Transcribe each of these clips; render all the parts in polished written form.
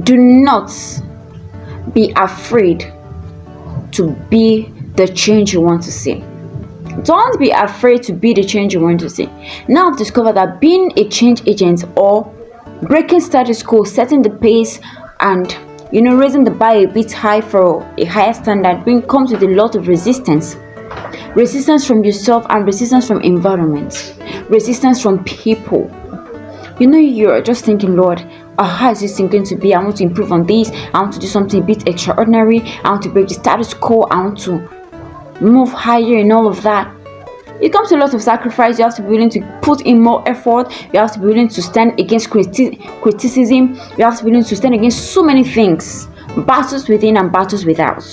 Do not be afraid to be the change you want to see. Don't be afraid to be the change you want to see. Now I've discovered that being a change agent or breaking status quo, setting the pace, and raising the bar a bit high for a higher standard comes with a lot of resistance. Resistance from yourself and resistance from environments. Resistance from people. You're just thinking, Lord, how is this thing going to be? I want to improve on this. I want to do something a bit extraordinary. I want to break the status quo. I want to move higher and all of that. It comes to a lot of sacrifice. You have to be willing to put in more effort. You have to be willing to stand against criticism. You have to be willing to stand against so many things. Battles within and battles without.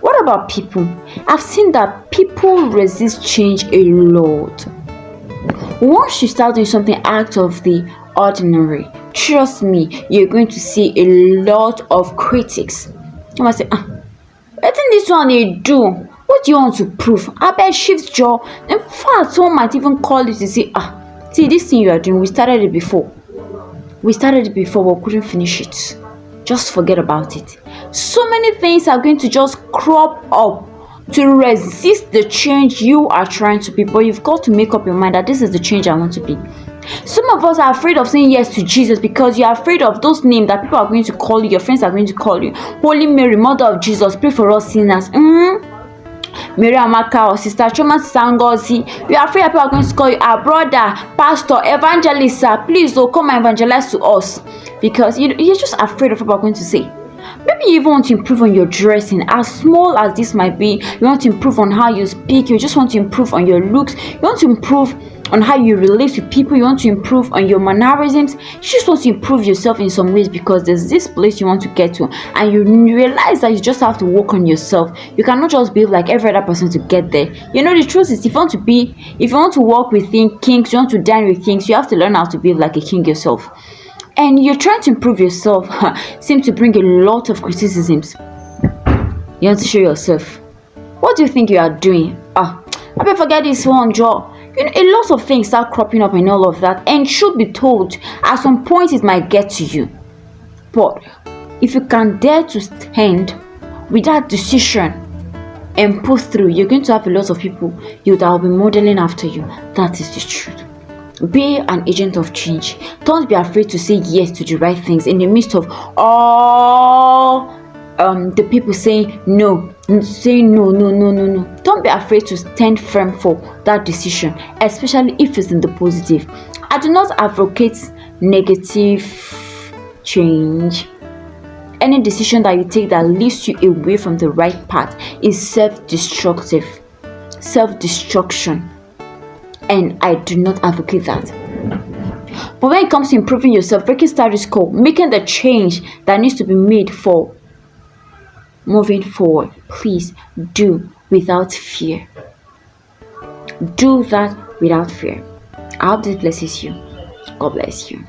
What about people? I've seen that people resist change a lot. Once you start doing something out of the ordinary, trust me, you're going to see a lot of critics. You might say, I think this one they do. What do you want to prove? I bet shift jaw. In fact, someone might even call you to say, see this thing you are doing, we started it before, but couldn't finish it. Just forget about it. So many things are going to just crop up to resist the change you are trying to be, but you've got to make up your mind that this is the change I want to be. Some of us are afraid of saying yes to Jesus because you're afraid of those names that people are going to call you, your friends are going to call you. Holy Mary, Mother of Jesus, pray for us sinners. Mary Amaka or Sister Choma Sangozi. You are afraid that people are going to call you our brother, pastor, evangelist, sir. Please come and evangelize to us, because you're just afraid of what people are going to say. Maybe you even want to improve on your dressing, as small as this might be. You want to improve on how you speak. You just want to improve on your looks. You want to improve on how you relate to people. You want to improve on your mannerisms. You just want to improve yourself in some ways because there's this place you want to get to, and you realize that you just have to work on yourself. You cannot just be like every other person to get there. The truth is, if you want to walk with kings, you want to dine with kings, you have to learn how to be like a king yourself. And you're trying to improve yourself seems to bring a lot of criticisms. You want to show yourself. What do you think you are doing? I better forget this one, Joe. A lot of things start cropping up and all of that. And should be told, at some point it might get to you. But if you can dare to stand with that decision and push through, you're going to have a lot of people that will be modeling after you. That is the truth. Be an agent of change. Don't be afraid to say yes to the right things in the midst of all the people saying no. No. Don't be afraid to stand firm for that decision, especially if it's in the positive. I do not advocate negative change. Any decision that you take that leads you away from the right path is self-destruction. And I do not advocate that. But when it comes to improving yourself, breaking status quo, making the change that needs to be made for moving forward, please do without fear. Do that without fear. I hope this blesses you. God bless you.